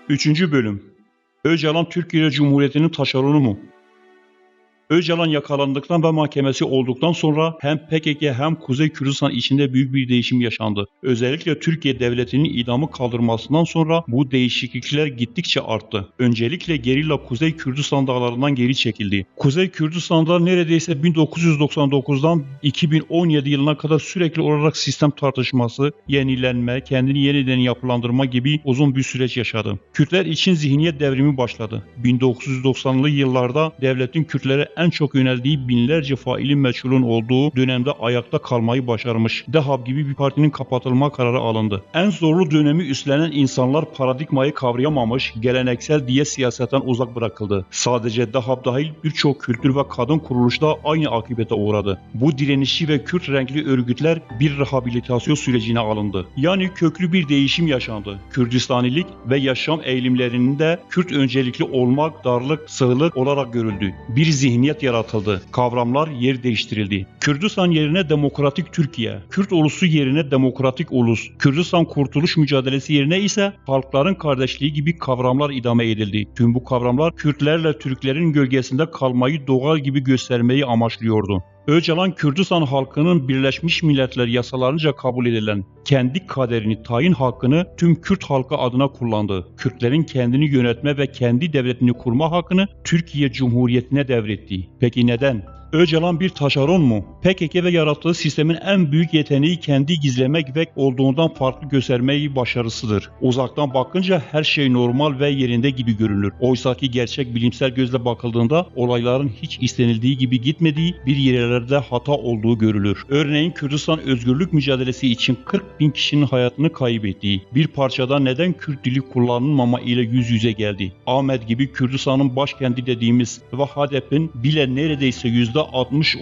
Üçüncü Bölüm. Öcalan Türkiye Cumhuriyeti'nin taşeronu mu? Öcalan yakalandıktan ve mahkemesi olduktan sonra hem PKK hem Kuzey Kürdistan içinde büyük bir değişim yaşandı. Özellikle Türkiye Devleti'nin idamı kaldırmasından sonra bu değişiklikler gittikçe arttı. Öncelikle gerilla Kuzey Kürdistan dağlarından geri çekildi. Kuzey Kürdistan'da neredeyse 1999'dan 2017 yılına kadar sürekli olarak sistem tartışması, yenilenme, kendini yeniden yapılandırma gibi uzun bir süreç yaşadı. Kürtler için zihniyet devrimi başladı. 1990'lı yıllarda devletin Kürtlere en çok yöneldiği binlerce faili meçhulun olduğu dönemde ayakta kalmayı başarmış. DEHAB gibi bir partinin kapatılma kararı alındı. En zorlu dönemi üstlenen insanlar paradigmayı kavrayamamış, geleneksel diye siyasetten uzak bırakıldı. Sadece DEHAB dahil birçok kültür ve kadın kuruluşu da aynı akıbete uğradı. Bu direnişçi ve Kürt renkli örgütler bir rehabilitasyon sürecine alındı. Yani köklü bir değişim yaşandı. Kürdistanilik ve yaşam eğilimlerinin de Kürt öncelikli olmak, darlık, sığlık olarak görüldü. Bir zihniyet yaratıldı. Kavramlar yer değiştirildi. Kürdistan yerine demokratik Türkiye, Kürt ulusu yerine demokratik ulus, Kürdistan kurtuluş mücadelesi yerine ise halkların kardeşliği gibi kavramlar idame edildi. Tüm bu kavramlar Kürtlerle Türklerin gölgesinde kalmayı doğal gibi göstermeyi amaçlıyordu. Öcalan, Kürdistan halkının Birleşmiş Milletler yasalarınca kabul edilen kendi kaderini tayin hakkını tüm Kürt halkı adına kullandı. Kürtlerin kendini yönetme ve kendi devletini kurma hakkını Türkiye Cumhuriyeti'ne devretti. Peki neden? Öcalan bir taşeron mu? PKK ve yarattığı sistemin en büyük yeteneği kendi gizlemek ve olduğundan farklı göstermeyi başarısıdır. Uzaktan bakınca her şey normal ve yerinde gibi görünür. Oysaki gerçek bilimsel gözle bakıldığında olayların hiç istenildiği gibi gitmediği, bir yerlerde hata olduğu görülür. Örneğin Kürdistan özgürlük mücadelesi için 40 bin kişinin hayatını kaybettiği, bir parçada neden Kürt dili kullanılmama ile yüz yüze geldi. Ahmet gibi Kürdistan'ın başkenti dediğimiz ve HDP'nin bile neredeyse %60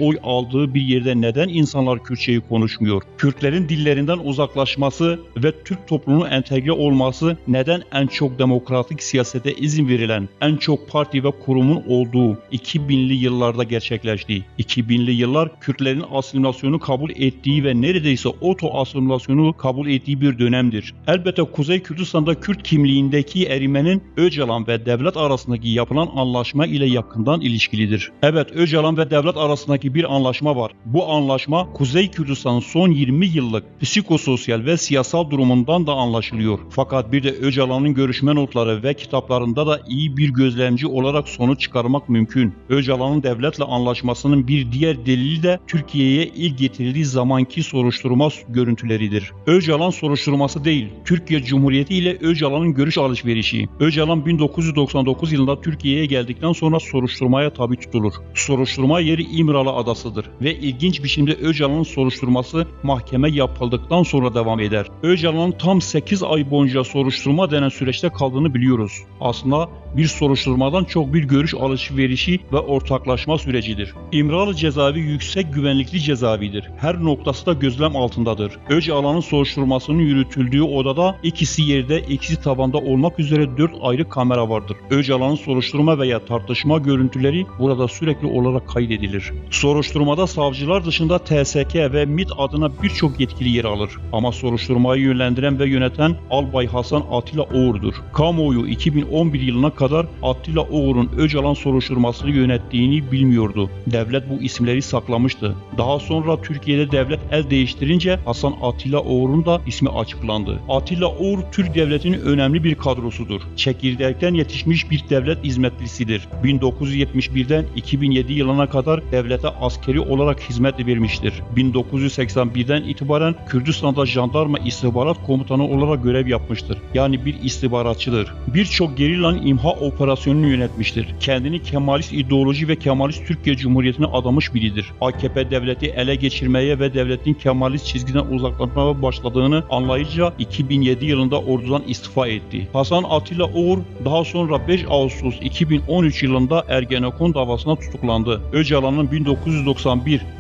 oy aldığı bir yerde neden insanlar Kürtçeyi konuşmuyor? Kürtlerin dillerinden uzaklaşması ve Türk toplumuna entegre olması neden en çok demokratik siyasete izin verilen, en çok parti ve kurumun olduğu 2000'li yıllarda gerçekleşti? 2000'li yıllar Kürtlerin asimilasyonu kabul ettiği ve neredeyse oto asimilasyonu kabul ettiği bir dönemdir. Elbette Kuzey Kürdistan'da Kürt kimliğindeki erimenin Öcalan ve devlet arasındaki yapılan anlaşma ile yakından ilişkilidir. Evet, Öcalan ve devlet arasındaki bir anlaşma var. Bu anlaşma Kuzey Kürdistan'ın son 20 yıllık psikososyal ve siyasal durumundan da anlaşılıyor. Fakat bir de Öcalan'ın görüşme notları ve kitaplarında da iyi bir gözlemci olarak sonuç çıkarmak mümkün. Öcalan'ın devletle anlaşmasının bir diğer delili de Türkiye'ye ilk getirildiği zamanki soruşturma görüntüleridir. Öcalan soruşturması değil, Türkiye Cumhuriyeti ile Öcalan'ın görüş alışverişi. Öcalan 1999 yılında Türkiye'ye geldikten sonra soruşturmaya tabi tutulur. Soruşturma yeri İmralı Adası'dır ve ilginç biçimde Öcalan'ın soruşturması mahkeme yapıldıktan sonra devam eder. Öcalan'ın tam 8 ay boyunca soruşturma denen süreçte kaldığını biliyoruz. Aslında bir soruşturmadan çok bir görüş alışverişi ve ortaklaşma sürecidir. İmralı cezaevi yüksek güvenlikli cezaevidir. Her noktası da gözlem altındadır. Öcalan'ın soruşturmasının yürütüldüğü odada ikisi yerde, ikisi tavanda olmak üzere 4 ayrı kamera vardır. Öcalan'ın soruşturma veya tartışma görüntüleri burada sürekli olarak kaydedilir. Soruşturmada savcılar dışında TSK ve MİT adına birçok yetkili yer alır. Ama soruşturmayı yönlendiren ve yöneten Albay Hasan Atilla Oğur'dur. Kamuoyu 2011 yılına kadar Atilla Oğur'un Öcalan soruşturmasını yönettiğini bilmiyordu. Devlet bu isimleri saklamıştı. Daha sonra Türkiye'de devlet el değiştirince Hasan Atilla Oğur'un da ismi açıklandı. Atilla Oğur, Türk devletinin önemli bir kadrosudur. Çekirdekten yetişmiş bir devlet hizmetlisidir. 1971'den 2007 yılına kadar devlete askeri olarak hizmet vermiştir. 1981'den itibaren Kürdistan'da jandarma istihbarat komutanı olarak görev yapmıştır. Yani bir istihbaratçıdır. Birçok gerillanın imha operasyonunu yönetmiştir. Kendini Kemalist ideoloji ve Kemalist Türkiye Cumhuriyeti'ne adamış biridir. AKP devleti ele geçirmeye ve devletin Kemalist çizgiden uzaklaşmaya başladığını anlayınca 2007 yılında ordudan istifa etti. Hasan Atilla Oğur daha sonra 5 Ağustos 2013 yılında Ergenekon davasına tutuklandı. Öcalan Öcalan'ın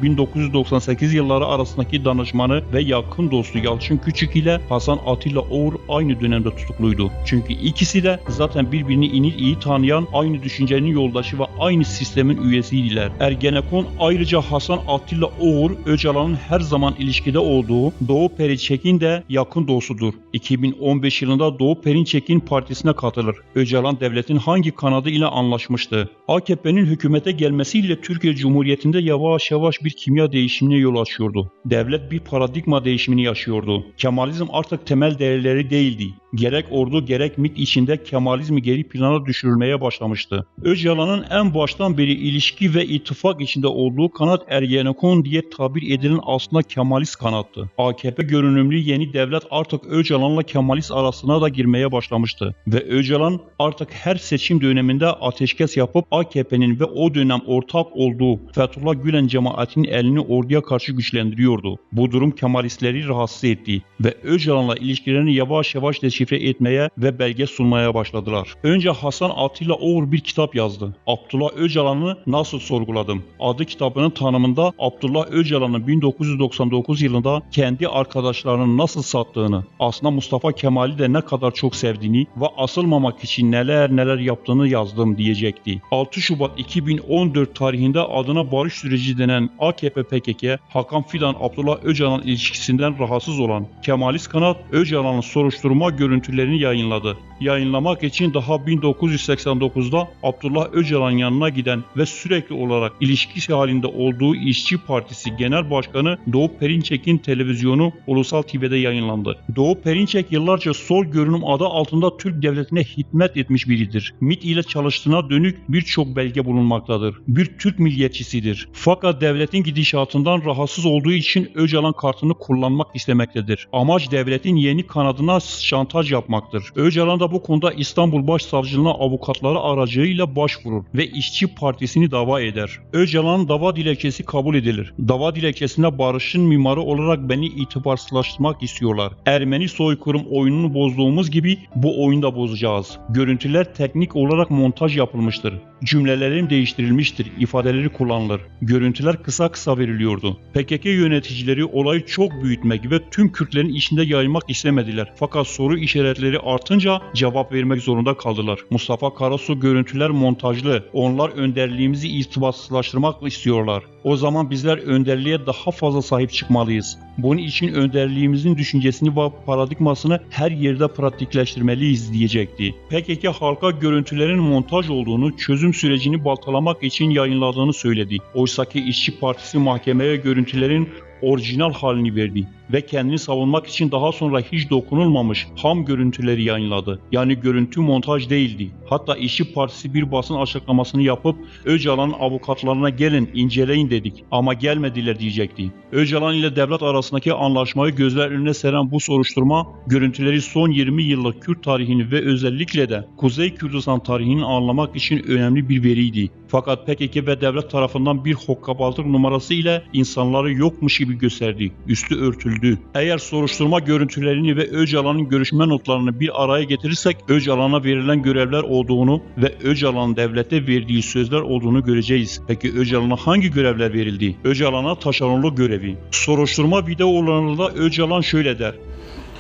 1991-1998 yılları arasındaki danışmanı ve yakın dostu Yalçın Küçük ile Hasan Atilla Oğur aynı dönemde tutukluydu. Çünkü ikisi de zaten birbirini iyi tanıyan, aynı düşüncenin yoldaşı ve aynı sistemin üyesiydiler. Ergenekon ayrıca Hasan Atilla Oğur, Öcalan'ın her zaman ilişkide olduğu Doğu Perinçek'in de yakın dostudur. 2015 yılında Doğu Perinçek'in partisine katılır. Öcalan devletin hangi kanadı ile anlaşmıştı? AKP'nin hükümete gelmesiyle Türkiye Cumhuriyeti'nde yavaş yavaş bir kimya değişimine yol açıyordu. Devlet bir paradigma değişimini yaşıyordu. Kemalizm artık temel değerleri değildi. Gerek ordu gerek MİT içinde Kemalizmi geri plana düşürülmeye başlamıştı. Öcalan'ın en baştan beri ilişki ve ittifak içinde olduğu kanat Ergenekon diye tabir edilen aslında Kemalist kanattı. AKP görünümlü yeni devlet artık Öcalan'la Kemalist arasına da girmeye başlamıştı. Ve Öcalan artık her seçim döneminde ateşkes yapıp AKP'nin ve o dönem ortak olduğu Fethullah Gülen cemaatinin elini orduya karşı güçlendiriyordu. Bu durum Kemalistleri rahatsız etti ve Öcalan'la ilişkilerini yavaş yavaş deşifre etmeye ve belge sunmaya başladılar. Önce Hasan Atilla Oğur bir kitap yazdı. Abdullah Öcalan'ı nasıl sorguladım? Adı kitabının tanımında Abdullah Öcalan'ın 1999 yılında kendi arkadaşlarını nasıl sattığını, aslında Mustafa Kemal'i de ne kadar çok sevdiğini ve asılmamak için neler yaptığını yazdım diyecekti. 6 Şubat 2014 tarihinde adına barış süreci denen AKP-PKK, Hakan Fidan Abdullah Öcalan ilişkisinden rahatsız olan Kemalist kanat Öcalan'ın soruşturma görüntülerini yayınladı. Yayınlamak için daha 1989'da Abdullah Öcalan'ın yanına giden ve sürekli olarak ilişkisi halinde olduğu İşçi Partisi Genel Başkanı Doğu Perinçek'in televizyonu Ulusal TV'de yayınlandı. Doğu Perinçek yıllarca sol görünüm adı altında Türk devletine hizmet etmiş biridir. MİT ile çalıştığına dönük birçok belge bulunmaktadır. Bir Türk milliyetçisidir. Fakat devletin gidişatından rahatsız olduğu için Öcalan kartını kullanmak istemektedir. Amaç devletin yeni kanadına şantaj yapmaktır. Öcalan da bu konuda İstanbul Başsavcılığına avukatları aracılığıyla başvurur ve İşçi Partisi'ni dava eder. Öcalan'ın dava dilekçesi kabul edilir. Dava dilekçesinde barışın mimarı olarak beni itibarsızlaştırmak istiyorlar. Ermeni soykırım oyununu bozduğumuz gibi bu oyunu da bozacağız. Görüntüler teknik olarak montaj yapılmıştır. Cümlelerim değiştirilmiştir, ifadeleri kullanılır. Görüntüler kısa veriliyordu. PKK yöneticileri olayı çok büyütmek ve tüm Kürtlerin içinde yaymak istemediler. Fakat soru işaretleri artınca cevap vermek zorunda kaldılar. Mustafa Karasu görüntüler montajlı. Onlar önderliğimizi irtibatsızlaştırmak istiyorlar. O zaman bizler önderliğe daha fazla sahip çıkmalıyız. Bunun için önderliğimizin düşüncesini ve paradigmasını her yerde pratikleştirmeliyiz diyecekti. PKK halka görüntülerin montaj olduğunu, çözüm sürecini baltalamak için yayınladığını söyledi. Oysaki İşçi Partisi mahkemeye görüntülerin orijinal halini verdi ve kendini savunmak için daha sonra hiç dokunulmamış ham görüntüleri yayınladı. Yani görüntü montaj değildi. Hatta İşçi Partisi bir basın açıklamasını yapıp Öcalan'ın avukatlarına gelin inceleyin dedik ama gelmediler diyecekti. Öcalan ile devlet arasındaki anlaşmayı gözler önüne seren bu soruşturma görüntüleri son 20 yıllık Kürt tarihini ve özellikle de Kuzey Kürdistan tarihini anlamak için önemli bir veriydi. Fakat PKK ve devlet tarafından bir hokkabazlık numarası ile insanları yokmuş gibi gösterdi. Üstü örtüldü. Eğer soruşturma görüntülerini ve Öcalan'ın görüşme notlarını bir araya getirirsek Öcalan'a verilen görevler olduğunu ve Öcalan'ın devlete verdiği sözler olduğunu göreceğiz. Peki Öcalan'a hangi görevler verildi? Öcalan'a taşeronluk görevi. Soruşturma videolarında Öcalan şöyle der.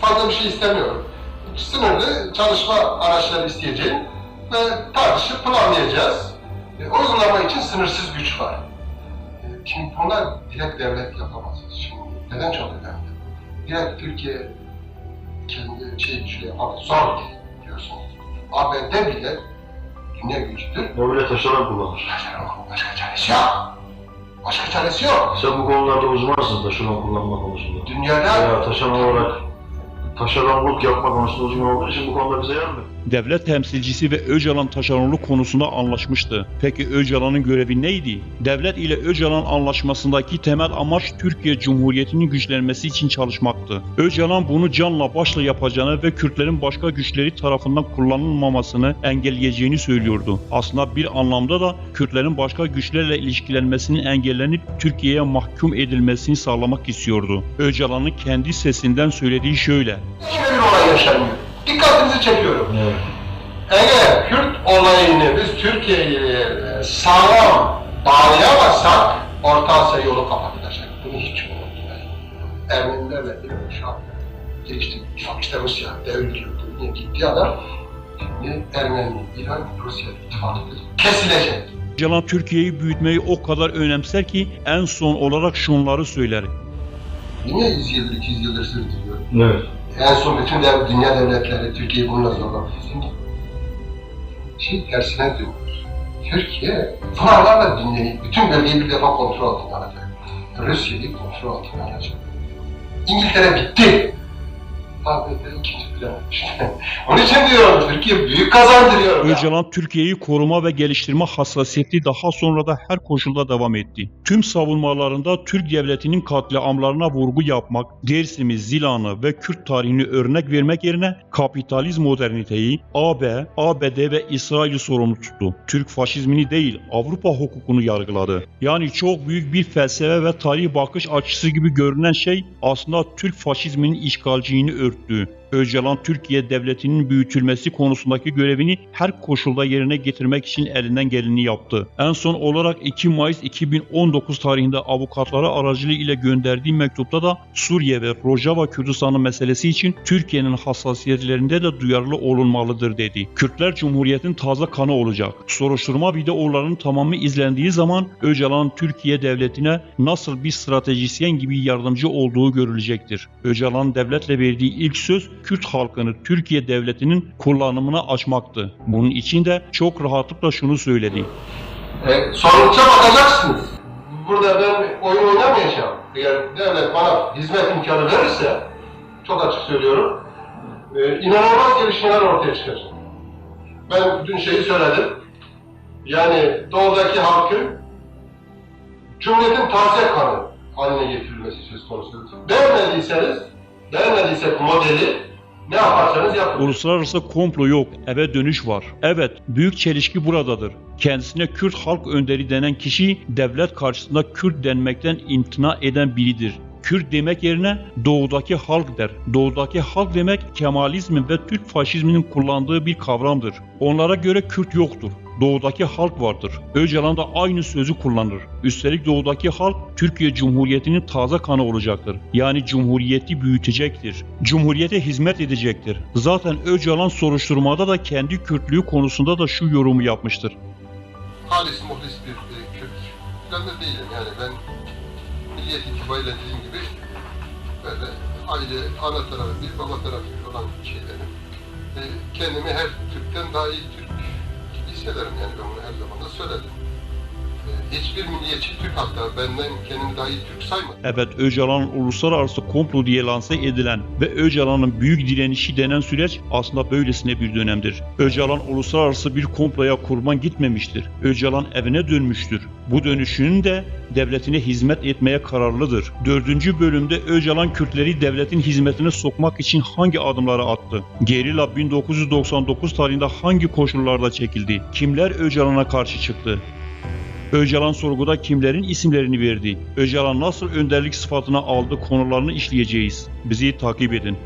Fazla bir şey istemiyorum. Sınırlı çalışma araçları isteyeceğim ve tartışıp planlayacağız. Uygulama için sınırsız güç var. Şimdi bunlar direkt devlet yapamaz. Şimdi neden çok önemli? Direkt Türkiye kendi gücüyle yapamaz. Zor değil diyorsunuz. ABD bile dünya gücüdür. O bile taşeron kullanır. Başka çaresi yok. Başka çaresi yok. Sen bu konularda uzmansın taşeron kullanma konusunda. Dünyada... Veya taşeron olarak taşeronluk yapma konusunda uzman olduğu için bu konuda bize yardım. Devlet temsilcisi ve Öcalan taşeronluk konusunda anlaşmıştı. Peki Öcalan'ın görevi neydi? Devlet ile Öcalan anlaşmasındaki temel amaç Türkiye Cumhuriyeti'nin güçlenmesi için çalışmaktı. Öcalan bunu canla başla yapacağını ve Kürtlerin başka güçleri tarafından kullanılmamasını engelleyeceğini söylüyordu. Aslında bir anlamda da Kürtlerin başka güçlerle ilişkilenmesinin engellenip Türkiye'ye mahkum edilmesini sağlamak istiyordu. Öcalan'ın kendi sesinden söylediği şöyle. Hiçbir olay yaşanmıyor. Dikkatinizi çekiyorum. Evet. Eğer Kürt olayını biz Türkiye'yi sağlam bağlayamazsak Orta Asya yolu kapatılacak. Bunu hiç unutmayın. Ermenilerle bile şu an gelişti. Çok işte Rusya devriliyordu. Gitti adam. Şimdi Ermeni, İran, Rusya ittifakıdır. Kesilecek. Öcalan Türkiye'yi büyütmeyi o kadar önemser ki en son olarak şunları söyler. Niye 100 yıldır, 200 yıldır sürdürüyor? Evet. En son bütün dünya devletleri Türkiye'yi bununla zorlamak istiyor. Tersine dönüyor. Türkiye sınavlarla dinleyip bütün bölgeyi bir defa kontrol altına alacak. Rusya'yı kontrol altına alacak. İngiltere bitti. Tabii ikinci plan. Onun için diyorum Türkiye büyük kazandırıyor. Öcalan Türkiye'yi koruma ve geliştirme hassasiyeti daha sonra da her koşulda devam etti. Tüm savunmalarında Türk devletinin katliamlarına vurgu yapmak, Dersim'i, Zilan'ı ve Kürt tarihini örnek vermek yerine kapitalist moderniteyi AB, ABD ve İsrail'i sorumlu tuttu. Türk faşizmini değil, Avrupa hukukunu yargıladı. Yani çok büyük bir felsefe ve tarih bakış açısı gibi görünen şey aslında Türk faşizminin işgalciliğini örttü. Öcalan Türkiye devletinin büyütülmesi konusundaki görevini her koşulda yerine getirmek için elinden geleni yaptı. En son olarak 2 Mayıs 2019 tarihinde avukatları aracılığı ile gönderdiği mektupta da Suriye ve Rojava Kürdistanı meselesi için Türkiye'nin hassasiyetlerinde de duyarlı olunmalıdır dedi. Kürtler Cumhuriyet'in taze kanı olacak. Soruşturma videolarının tamamı izlendiği zaman Öcalan Türkiye devletine nasıl bir stratejisyen gibi yardımcı olduğu görülecektir. Öcalan devletle verdiği ilk söz Kürt halkını Türkiye devletinin kullanımına açmaktı. Bunun için de çok rahatlıkla şunu söyledi. Sonuça bakacaksınız. Burada ben oyun oynamayacağım. Eğer devlet bana hizmet imkanı verirse, çok açık söylüyorum, inanılmaz gelişmeler ortaya çıkacak. Ben dün şeyi söyledim. Yani doğudaki halkın Cumhuriyet'in taze kanı haline getirilmesi söz konusu. Beğenmediysek modeli ne yaparsanız yapın. Uluslararası komplo yok, eve dönüş var. Evet, büyük çelişki buradadır. Kendisine Kürt halk önderi denen kişi devlet karşısında Kürt denmekten imtina eden biridir. Kürt demek yerine doğudaki halk der. Doğudaki halk demek Kemalizmin ve Türk faşizminin kullandığı bir kavramdır. Onlara göre Kürt yoktur. Doğudaki halk vardır. Öcalan da aynı sözü kullanır. Üstelik doğudaki halk Türkiye Cumhuriyeti'nin taze kanı olacaktır. Yani Cumhuriyeti büyütecektir. Cumhuriyete hizmet edecektir. Zaten Öcalan soruşturmada da kendi Kürtlüğü konusunda da şu yorumu yapmıştır. Halis muhlis bir Kürt falan da değilim yani ben milliyet itibariyle dediğim gibi böyle aile, ana tarafı bir, baba tarafı olan şeylerim. Kendimi her Türk'ten daha iyi Türk hissederim yani ben bunu her zaman da söyledim. Hiçbir milliyetçi Türk hatta benden kendimi daha iyi Türk saymadım. Evet, Öcalan'ın uluslararası komplo diye lanse edilen ve Öcalan'ın büyük direnişi denen süreç aslında böylesine bir dönemdir. Öcalan uluslararası bir komploya kurban gitmemiştir. Öcalan evine dönmüştür. Bu dönüşünün de devletine hizmet etmeye kararlıdır. 4. bölümde Öcalan Kürtleri devletin hizmetine sokmak için hangi adımları attı? Gerilla 1999 tarihinde hangi koşullarda çekildi? Kimler Öcalan'a karşı çıktı? Öcalan sorguda kimlerin isimlerini verdi? Öcalan nasıl önderlik sıfatına aldı konularını işleyeceğiz. Bizi takip edin.